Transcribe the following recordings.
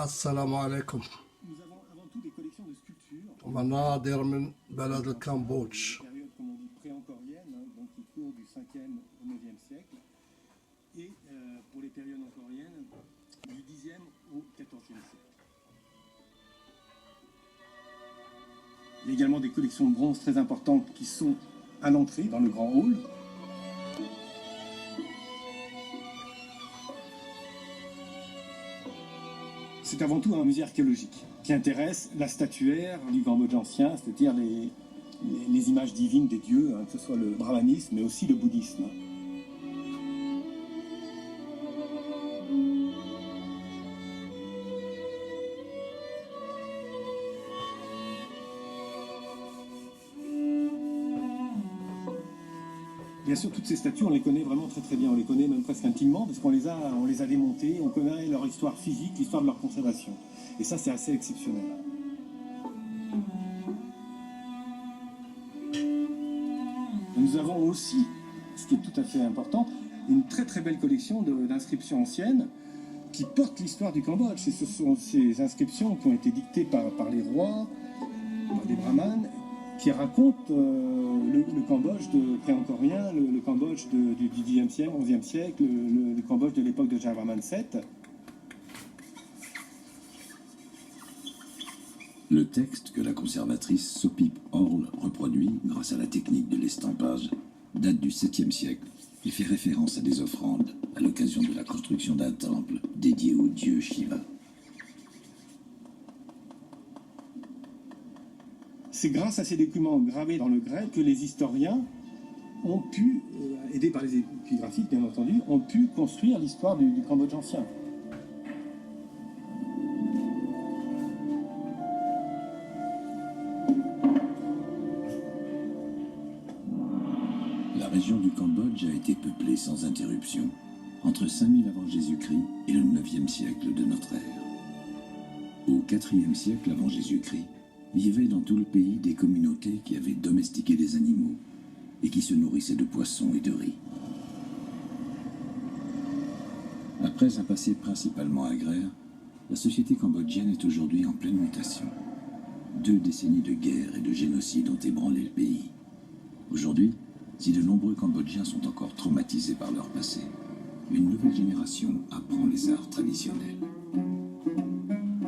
السلام عليكم. Nous avons avant tout des collections de sculptures, مناظر من بلد الكمبودج. période comme on dit pré-encore-ienne, donc qui court du 5e au 9e siècle, et pour les périodes encore-iennes, du 10e au 14e siècle. Il y a également des collections de bronze très importantes qui sont à l'entrée, dans le grand hall. C'est avant tout un musée archéologique qui intéresse la statuaire du Cambodge ancien, c'est-à-dire les images divines des dieux, que ce soit le brahmanisme mais aussi le bouddhisme. Bien sûr, toutes ces statues, on les connaît vraiment très très bien, on les connaît même presque intimement, parce qu'on les a démontées, on connaît leur histoire physique, l'histoire de leur conservation. Et ça, c'est assez exceptionnel. Nous avons aussi, ce qui est tout à fait important, une très très belle collection d'inscriptions anciennes qui portent l'histoire du Cambodge. Et ce sont ces inscriptions qui ont été dictées par les rois, par des brahmanes, qui racontent le Cambodge de pré-encore-rien, le Cambodge du 10e siècle, 11e siècle, le Cambodge de l'époque de Jayavarman VII. Le texte que la conservatrice Sopip Orle reproduit grâce à la technique de l'estampage date du 7e siècle et fait référence à des offrandes à l'occasion de la construction d'un temple dédié au dieu Shiva. C'est grâce à ces documents gravés dans le grès que les historiens ont pu, aidés par les épigraphiques bien entendu, ont pu construire l'histoire du Cambodge ancien. La région du Cambodge a été peuplée sans interruption entre 5000 avant Jésus-Christ et le 9e siècle de notre ère. Au 4e siècle avant Jésus-Christ, vivaient dans tout le pays des communautés qui avaient domestiqué des animaux et qui se nourrissaient de poissons et de riz. Après un passé principalement agraire, la société cambodgienne est aujourd'hui en pleine mutation. 2 décennies de guerre et de génocide ont ébranlé le pays. Aujourd'hui, si de nombreux Cambodgiens sont encore traumatisés par leur passé, une nouvelle génération apprend les arts traditionnels.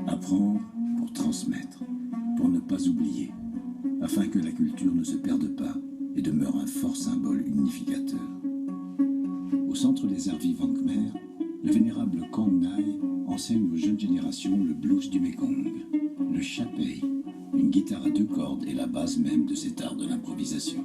Apprendre pour transmettre, pour ne pas oublier, afin que la culture ne se perde pas et demeure un fort symbole unificateur. Au centre des arts vivants Khmer, le vénérable Kong Nai enseigne aux jeunes générations le blues du Mekong, le chapei, une guitare à 2 cordes et la base même de cet art de l'improvisation.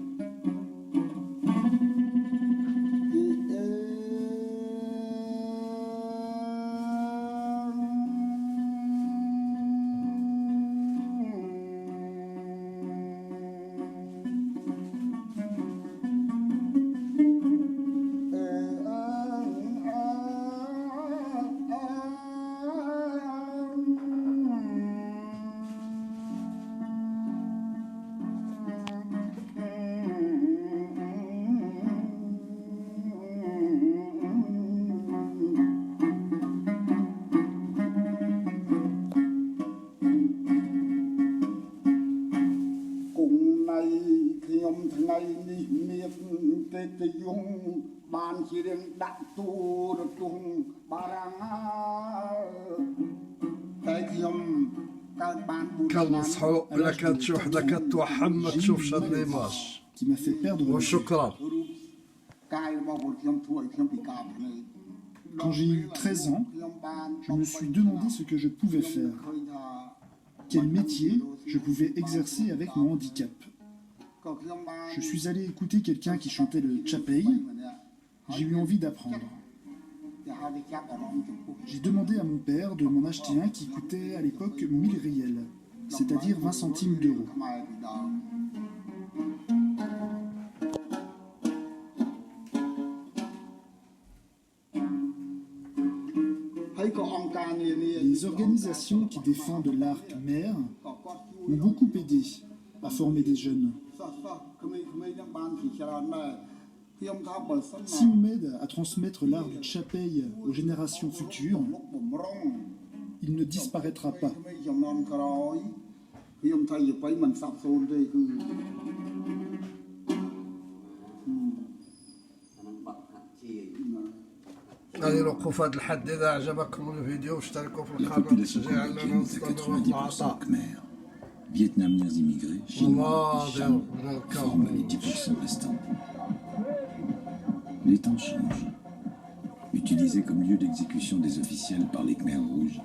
كنصحو إلا كانت شي وحدة كتوحم ما تشوفش هاد ليماج. qui m'a fait perdre le vue. وشكرا. Quand j'ai eu 13 ans, je me suis demandé ce que je pouvais faire, quel métier je pouvais exercer avec mon handicap. Je suis allé écouter quelqu'un qui chantait le chapei, j'ai eu envie d'apprendre. J'ai demandé à mon père de m'en acheter un qui coûtait à l'époque 1000 riels, c'est-à-dire 20 centimes d'euros. Les organisations qui défendent l'art khmer m'ont beaucoup aidé à former des jeunes. Si on m'aide à transmettre l'art du chapei aux générations futures, il ne disparaîtra pas. غادي نوقفوا في هذا الحد. اذا عجبكم الفيديو اشتركوا في La القناه population تشجيعا لنا cambodgienne est à ونستمروا 90% العطاء. khmer. Vietnamiens immigrés, chinois et الله chams ديال forment les الكامبوج. 10% restants. Les temps changent. Utilisé comme lieu d'exécution des officiels par les Khmers rouges,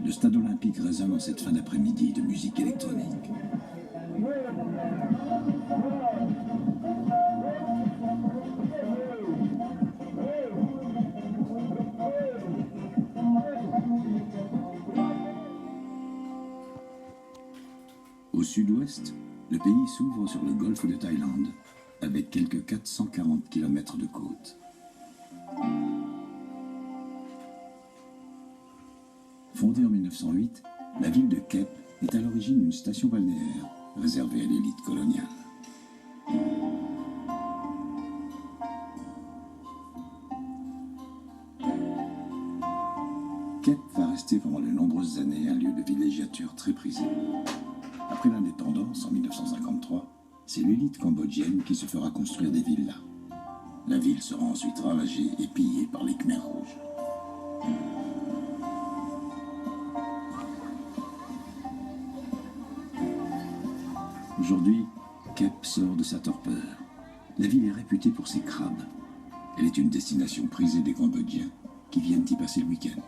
le stade olympique résonne en cette fin d'après-midi de musique électronique. Au sud-ouest, le pays s'ouvre sur le golfe de Thaïlande, avec quelques 440 km de côte. Fondée en 1908, la ville de Kep est à l'origine une station balnéaire réservée à l'élite coloniale. Kep va rester pendant de nombreuses années un lieu de villégiature très prisé. Après l'indépendance, en 1953, c'est l'élite cambodgienne qui se fera construire des villas. La ville sera ensuite ravagée et pillée par les Khmers rouges. Aujourd'hui, Kep sort de sa torpeur. La ville est réputée pour ses crabes. Elle est une destination prisée des Cambodgiens qui viennent y passer le week-end.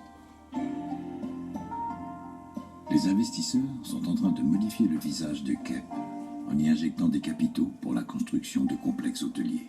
Les investisseurs sont en train de modifier le visage de Kep en y injectant des capitaux pour la construction de complexes hôteliers.